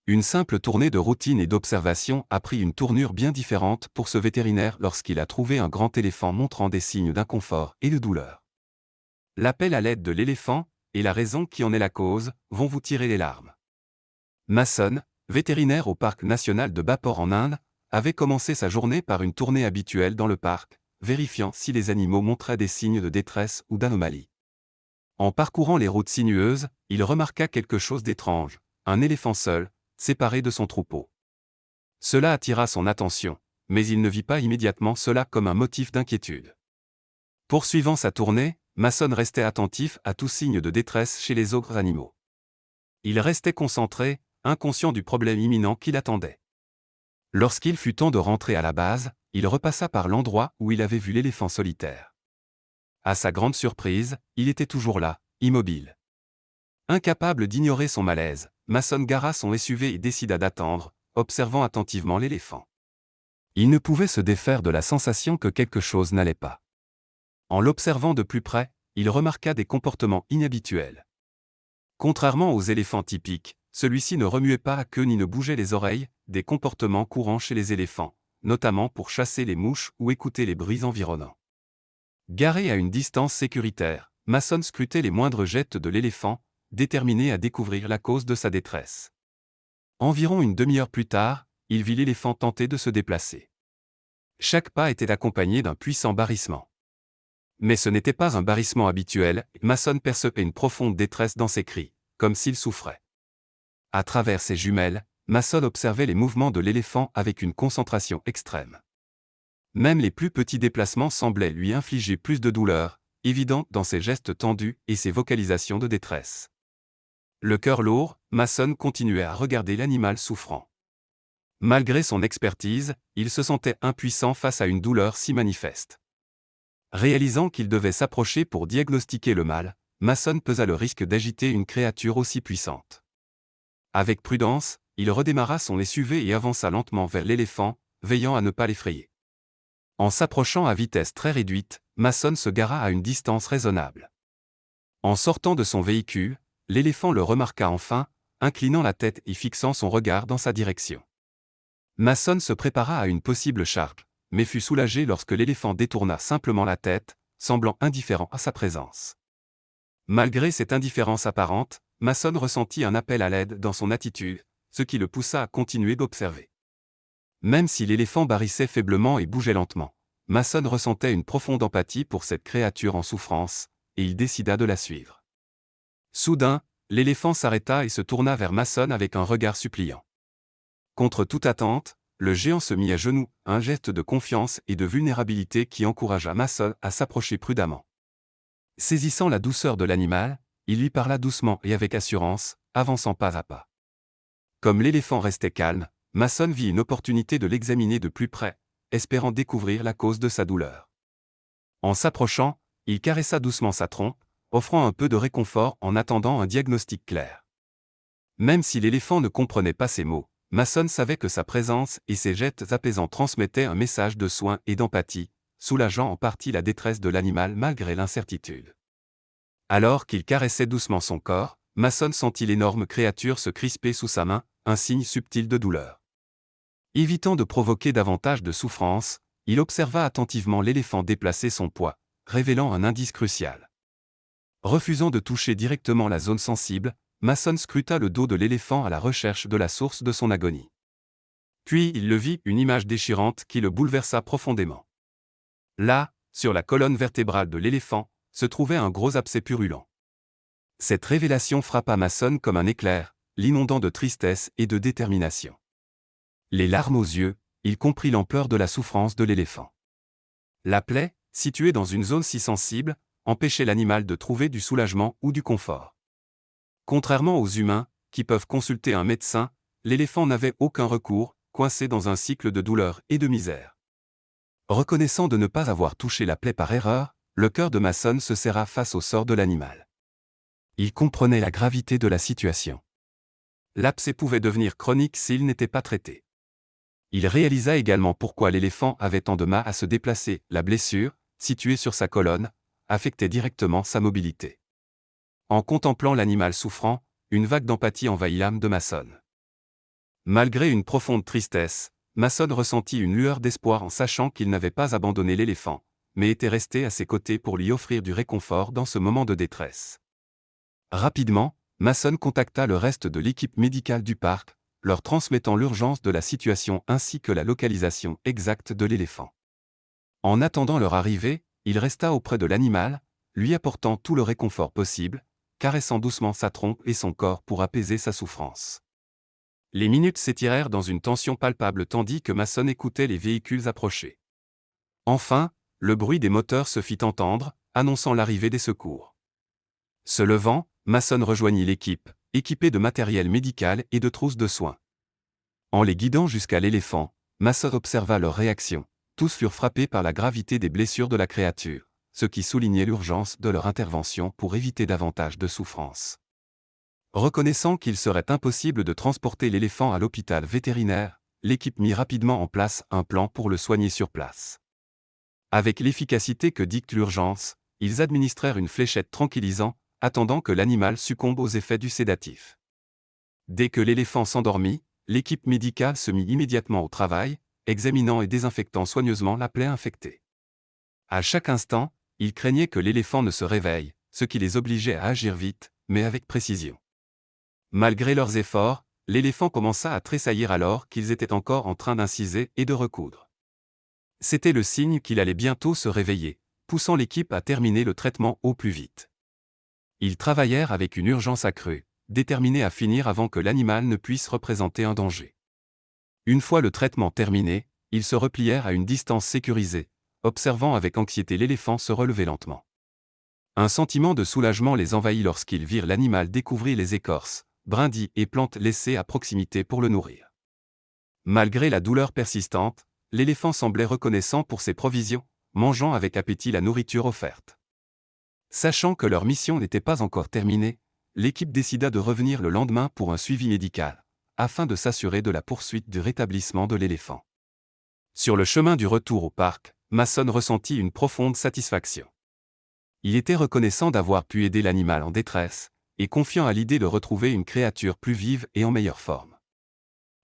Une simple tournée de routine et d'observation a pris une tournure bien différente pour ce vétérinaire lorsqu'il a trouvé un grand éléphant montrant des signes d'inconfort et de douleur. L'appel à l'aide de l'éléphant, et la raison qui en est la cause, vont vous tirer les larmes. Mason, vétérinaire au parc national de Bapor en Inde, avait commencé sa journée par une tournée habituelle dans le parc, vérifiant si les animaux montraient des signes de détresse ou d'anomalie. En parcourant les routes sinueuses, il remarqua quelque chose d'étrange, un éléphant seul, séparé de son troupeau. Cela attira son attention, mais il ne vit pas immédiatement cela comme un motif d'inquiétude. Poursuivant sa tournée, Mason restait attentif à tout signe de détresse chez les autres animaux. Il restait concentré, inconscient du problème imminent qui l'attendait. Lorsqu'il fut temps de rentrer à la base, il repassa par l'endroit où il avait vu l'éléphant solitaire. À sa grande surprise, il était toujours là, immobile. Incapable d'ignorer son malaise, Mason gara son SUV et décida d'attendre, observant attentivement l'éléphant. Il ne pouvait se défaire de la sensation que quelque chose n'allait pas. En l'observant de plus près, il remarqua des comportements inhabituels. Contrairement aux éléphants typiques, celui-ci ne remuait pas la queue ni ne bougeait les oreilles, des comportements courants chez les éléphants, notamment pour chasser les mouches ou écouter les bruits environnants. Garé à une distance sécuritaire, Mason scrutait les moindres gestes de l'éléphant, déterminé à découvrir la cause de sa détresse. Environ une demi-heure plus tard, il vit l'éléphant tenter de se déplacer. Chaque pas était accompagné d'un puissant barrissement. Mais ce n'était pas un barrissement habituel, Mason percevait une profonde détresse dans ses cris, comme s'il souffrait. À travers ses jumelles, Mason observait les mouvements de l'éléphant avec une concentration extrême. Même les plus petits déplacements semblaient lui infliger plus de douleur, évident dans ses gestes tendus et ses vocalisations de détresse. Le cœur lourd, Mason continuait à regarder l'animal souffrant. Malgré son expertise, il se sentait impuissant face à une douleur si manifeste. Réalisant qu'il devait s'approcher pour diagnostiquer le mal, Mason pesa le risque d'agiter une créature aussi puissante. Avec prudence, il redémarra son SUV et avança lentement vers l'éléphant, veillant à ne pas l'effrayer. En s'approchant à vitesse très réduite, Mason se gara à une distance raisonnable. En sortant de son véhicule, l'éléphant le remarqua enfin, inclinant la tête et fixant son regard dans sa direction. Mason se prépara à une possible charge, mais fut soulagé lorsque l'éléphant détourna simplement la tête, semblant indifférent à sa présence. Malgré cette indifférence apparente, Mason ressentit un appel à l'aide dans son attitude, ce qui le poussa à continuer d'observer. Même si l'éléphant barrissait faiblement et bougeait lentement, Mason ressentait une profonde empathie pour cette créature en souffrance, et il décida de la suivre. Soudain, l'éléphant s'arrêta et se tourna vers Mason avec un regard suppliant. Contre toute attente, le géant se mit à genoux, un geste de confiance et de vulnérabilité qui encouragea Mason à s'approcher prudemment. Saisissant la douceur de l'animal, il lui parla doucement et avec assurance, avançant pas à pas. Comme l'éléphant restait calme, Mason vit une opportunité de l'examiner de plus près, espérant découvrir la cause de sa douleur. En s'approchant, il caressa doucement sa trompe, offrant un peu de réconfort en attendant un diagnostic clair. Même si l'éléphant ne comprenait pas ses mots, Mason savait que sa présence et ses gestes apaisants transmettaient un message de soin et d'empathie, soulageant en partie la détresse de l'animal malgré l'incertitude. Alors qu'il caressait doucement son corps, Mason sentit l'énorme créature se crisper sous sa main, un signe subtil de douleur. Évitant de provoquer davantage de souffrance, il observa attentivement l'éléphant déplacer son poids, révélant un indice crucial. Refusant de toucher directement la zone sensible, Mason scruta le dos de l'éléphant à la recherche de la source de son agonie. Puis il le vit, une image déchirante qui le bouleversa profondément. Là, sur la colonne vertébrale de l'éléphant, se trouvait un gros abcès purulent. Cette révélation frappa Mason comme un éclair, l'inondant de tristesse et de détermination. Les larmes aux yeux, il comprit l'ampleur de la souffrance de l'éléphant. La plaie, située dans une zone si sensible, empêchait l'animal de trouver du soulagement ou du confort. Contrairement aux humains, qui peuvent consulter un médecin, l'éléphant n'avait aucun recours, coincé dans un cycle de douleur et de misère. Reconnaissant de ne pas avoir touché la plaie par erreur, le cœur de Mason se serra face au sort de l'animal. Il comprenait la gravité de la situation. L'abcès pouvait devenir chronique s'il n'était pas traité. Il réalisa également pourquoi l'éléphant avait tant de mal à se déplacer. La blessure, située sur sa colonne, affectait directement sa mobilité. En contemplant l'animal souffrant, une vague d'empathie envahit l'âme de Mason. Malgré une profonde tristesse, Mason ressentit une lueur d'espoir en sachant qu'il n'avait pas abandonné l'éléphant, mais était resté à ses côtés pour lui offrir du réconfort dans ce moment de détresse. Rapidement, Mason contacta le reste de l'équipe médicale du parc, leur transmettant l'urgence de la situation ainsi que la localisation exacte de l'éléphant. En attendant leur arrivée, il resta auprès de l'animal, lui apportant tout le réconfort possible, caressant doucement sa trompe et son corps pour apaiser sa souffrance. Les minutes s'étirèrent dans une tension palpable tandis que Mason écoutait les véhicules approcher. Enfin, le bruit des moteurs se fit entendre, annonçant l'arrivée des secours. Se levant, Mason rejoignit l'équipe, équipée de matériel médical et de trousses de soins. En les guidant jusqu'à l'éléphant, Mason observa leur réaction. Tous furent frappés par la gravité des blessures de la créature, ce qui soulignait l'urgence de leur intervention pour éviter davantage de souffrance. Reconnaissant qu'il serait impossible de transporter l'éléphant à l'hôpital vétérinaire, l'équipe mit rapidement en place un plan pour le soigner sur place. Avec l'efficacité que dicte l'urgence, ils administrèrent une fléchette tranquillisant, attendant que l'animal succombe aux effets du sédatif. Dès que l'éléphant s'endormit, l'équipe médicale se mit immédiatement au travail, examinant et désinfectant soigneusement la plaie infectée. À chaque instant, ils craignaient que l'éléphant ne se réveille, ce qui les obligeait à agir vite, mais avec précision. Malgré leurs efforts, l'éléphant commença à tressaillir alors qu'ils étaient encore en train d'inciser et de recoudre. C'était le signe qu'il allait bientôt se réveiller, poussant l'équipe à terminer le traitement au plus vite. Ils travaillèrent avec une urgence accrue, déterminés à finir avant que l'animal ne puisse représenter un danger. Une fois le traitement terminé, ils se replièrent à une distance sécurisée, observant avec anxiété l'éléphant se relever lentement. Un sentiment de soulagement les envahit lorsqu'ils virent l'animal découvrir les écorces, brindilles et plantes laissées à proximité pour le nourrir. Malgré la douleur persistante, l'éléphant semblait reconnaissant pour ses provisions, mangeant avec appétit la nourriture offerte. Sachant que leur mission n'était pas encore terminée, l'équipe décida de revenir le lendemain pour un suivi médical, afin de s'assurer de la poursuite du rétablissement de l'éléphant. Sur le chemin du retour au parc, Mason ressentit une profonde satisfaction. Il était reconnaissant d'avoir pu aider l'animal en détresse, et confiant à l'idée de retrouver une créature plus vive et en meilleure forme.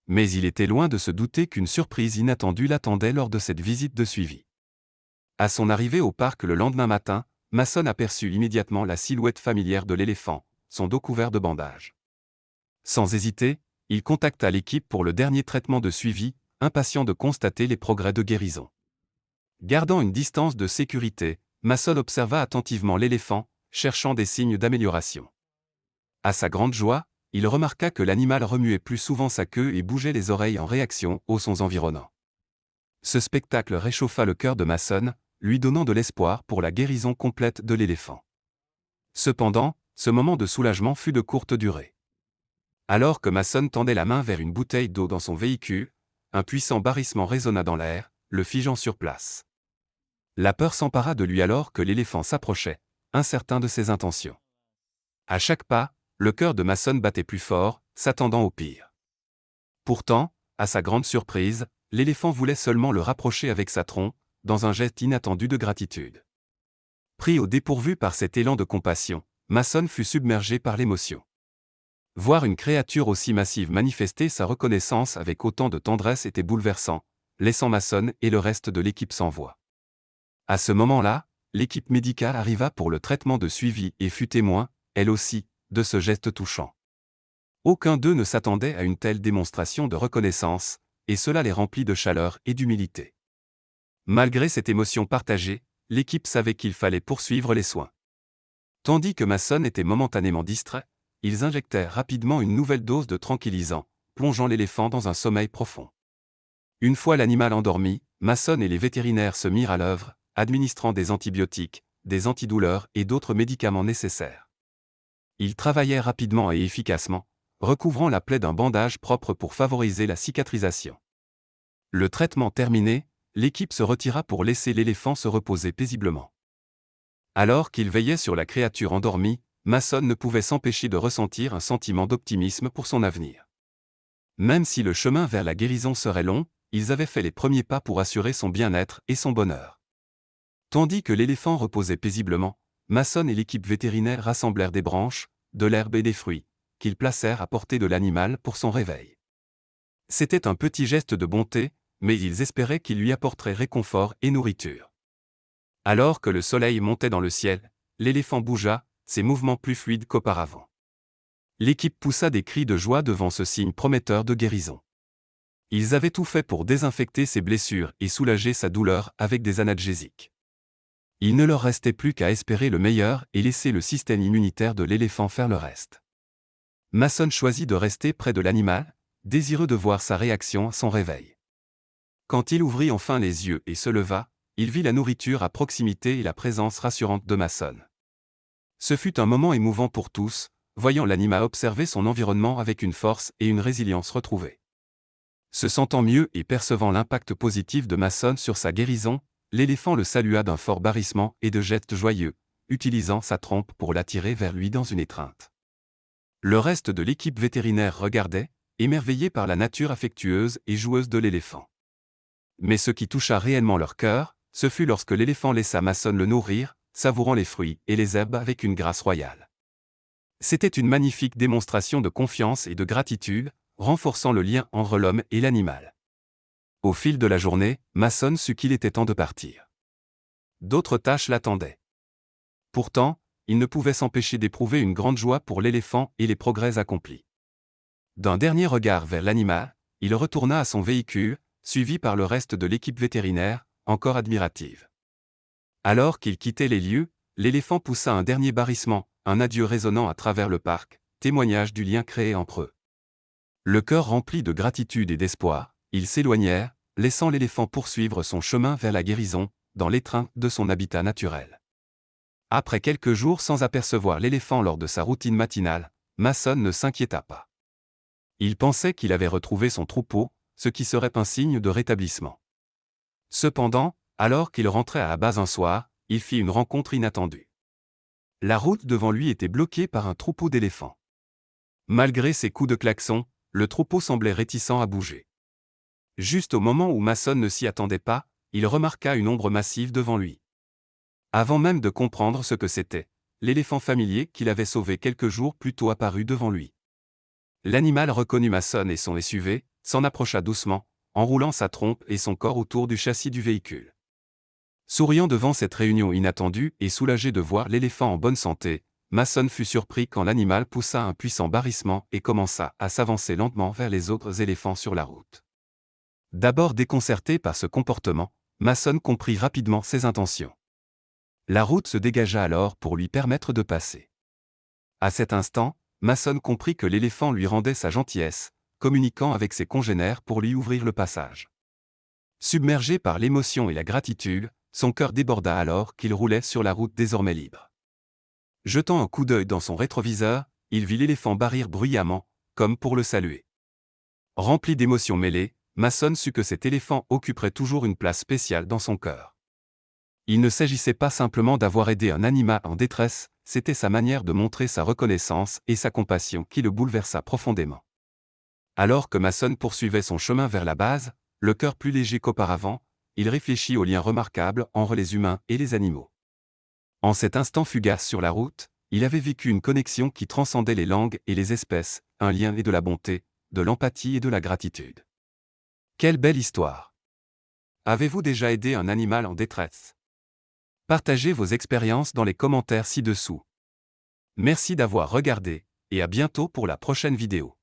Mais il était loin de se douter qu'une surprise inattendue l'attendait lors de cette visite de suivi. À son arrivée au parc le lendemain matin, Mason aperçut immédiatement la silhouette familière de l'éléphant, son dos couvert de bandages. Sans hésiter, il contacta l'équipe pour le dernier traitement de suivi, impatient de constater les progrès de guérison. Gardant une distance de sécurité, Mason observa attentivement l'éléphant, cherchant des signes d'amélioration. À sa grande joie, il remarqua que l'animal remuait plus souvent sa queue et bougeait les oreilles en réaction aux sons environnants. Ce spectacle réchauffa le cœur de Mason, lui donnant de l'espoir pour la guérison complète de l'éléphant. Cependant, ce moment de soulagement fut de courte durée. Alors que Mason tendait la main vers une bouteille d'eau dans son véhicule, un puissant barrissement résonna dans l'air, le figeant sur place. La peur s'empara de lui alors que l'éléphant s'approchait, incertain de ses intentions. À chaque pas, le cœur de Mason battait plus fort, s'attendant au pire. Pourtant, à sa grande surprise, l'éléphant voulait seulement le rapprocher avec sa trompe, dans un geste inattendu de gratitude. Pris au dépourvu par cet élan de compassion, Mason fut submergé par l'émotion. Voir une créature aussi massive manifester sa reconnaissance avec autant de tendresse était bouleversant, laissant Mason et le reste de l'équipe sans voix. À ce moment-là, l'équipe médicale arriva pour le traitement de suivi et fut témoin, elle aussi, de ce geste touchant. Aucun d'eux ne s'attendait à une telle démonstration de reconnaissance, et cela les remplit de chaleur et d'humilité. Malgré cette émotion partagée, l'équipe savait qu'il fallait poursuivre les soins. Tandis que Mason était momentanément distrait, ils injectèrent rapidement une nouvelle dose de tranquillisant, plongeant l'éléphant dans un sommeil profond. Une fois l'animal endormi, Mason et les vétérinaires se mirent à l'œuvre, administrant des antibiotiques, des antidouleurs et d'autres médicaments nécessaires. Ils travaillaient rapidement et efficacement, recouvrant la plaie d'un bandage propre pour favoriser la cicatrisation. Le traitement terminé, l'équipe se retira pour laisser l'éléphant se reposer paisiblement. Alors qu'il veillait sur la créature endormie, Mason ne pouvait s'empêcher de ressentir un sentiment d'optimisme pour son avenir. Même si le chemin vers la guérison serait long, ils avaient fait les premiers pas pour assurer son bien-être et son bonheur. Tandis que l'éléphant reposait paisiblement, Mason et l'équipe vétérinaire rassemblèrent des branches, de l'herbe et des fruits, qu'ils placèrent à portée de l'animal pour son réveil. C'était un petit geste de bonté, mais ils espéraient qu'il lui apporterait réconfort et nourriture. Alors que le soleil montait dans le ciel, l'éléphant bougea, ses mouvements plus fluides qu'auparavant. L'équipe poussa des cris de joie devant ce signe prometteur de guérison. Ils avaient tout fait pour désinfecter ses blessures et soulager sa douleur avec des analgésiques. Il ne leur restait plus qu'à espérer le meilleur et laisser le système immunitaire de l'éléphant faire le reste. Mason choisit de rester près de l'animal, désireux de voir sa réaction à son réveil. Quand il ouvrit enfin les yeux et se leva, il vit la nourriture à proximité et la présence rassurante de Mason. Ce fut un moment émouvant pour tous, voyant l'animal observer son environnement avec une force et une résilience retrouvées. Se sentant mieux et percevant l'impact positif de Mason sur sa guérison, l'éléphant le salua d'un fort barrissement et de gestes joyeux, utilisant sa trompe pour l'attirer vers lui dans une étreinte. Le reste de l'équipe vétérinaire regardait, émerveillé par la nature affectueuse et joueuse de l'éléphant. Mais ce qui toucha réellement leur cœur, ce fut lorsque l'éléphant laissa Mason le nourrir, savourant les fruits et les herbes avec une grâce royale. C'était une magnifique démonstration de confiance et de gratitude, renforçant le lien entre l'homme et l'animal. Au fil de la journée, Mason sut qu'il était temps de partir. D'autres tâches l'attendaient. Pourtant, il ne pouvait s'empêcher d'éprouver une grande joie pour l'éléphant et les progrès accomplis. D'un dernier regard vers l'animal, il retourna à son véhicule, suivi par le reste de l'équipe vétérinaire, encore admirative. Alors qu'il quittait les lieux, l'éléphant poussa un dernier barrissement, un adieu résonnant à travers le parc, témoignage du lien créé entre eux. Le cœur rempli de gratitude et d'espoir, ils s'éloignèrent, laissant l'éléphant poursuivre son chemin vers la guérison, dans l'étreinte de son habitat naturel. Après quelques jours sans apercevoir l'éléphant lors de sa routine matinale, Mason ne s'inquiéta pas. Il pensait qu'il avait retrouvé son troupeau, ce qui serait un signe de rétablissement. Cependant, alors qu'il rentrait à la base un soir, il fit une rencontre inattendue. La route devant lui était bloquée par un troupeau d'éléphants. Malgré ses coups de klaxon, le troupeau semblait réticent à bouger. Juste au moment où Mason ne s'y attendait pas, il remarqua une ombre massive devant lui. Avant même de comprendre ce que c'était, l'éléphant familier qu'il avait sauvé quelques jours plus tôt apparut devant lui. L'animal reconnut Mason et son SUV, s'en approcha doucement, enroulant sa trompe et son corps autour du châssis du véhicule. Souriant devant cette réunion inattendue et soulagé de voir l'éléphant en bonne santé, Mason fut surpris quand l'animal poussa un puissant barrissement et commença à s'avancer lentement vers les autres éléphants sur la route. D'abord déconcerté par ce comportement, Mason comprit rapidement ses intentions. La route se dégagea alors pour lui permettre de passer. À cet instant, Mason comprit que l'éléphant lui rendait sa gentillesse, communiquant avec ses congénères pour lui ouvrir le passage. Submergé par l'émotion et la gratitude, son cœur déborda alors qu'il roulait sur la route désormais libre. Jetant un coup d'œil dans son rétroviseur, il vit l'éléphant barrir bruyamment, comme pour le saluer. Rempli d'émotions mêlées, Mason sut que cet éléphant occuperait toujours une place spéciale dans son cœur. Il ne s'agissait pas simplement d'avoir aidé un animal en détresse, c'était sa manière de montrer sa reconnaissance et sa compassion qui le bouleversa profondément. Alors que Mason poursuivait son chemin vers la base, le cœur plus léger qu'auparavant, il réfléchit aux liens remarquables entre les humains et les animaux. En cet instant fugace sur la route, il avait vécu une connexion qui transcendait les langues et les espèces, un lien et de la bonté, de l'empathie et de la gratitude. Quelle belle histoire! Avez-vous déjà aidé un animal en détresse? Partagez vos expériences dans les commentaires ci-dessous. Merci d'avoir regardé, et à bientôt pour la prochaine vidéo.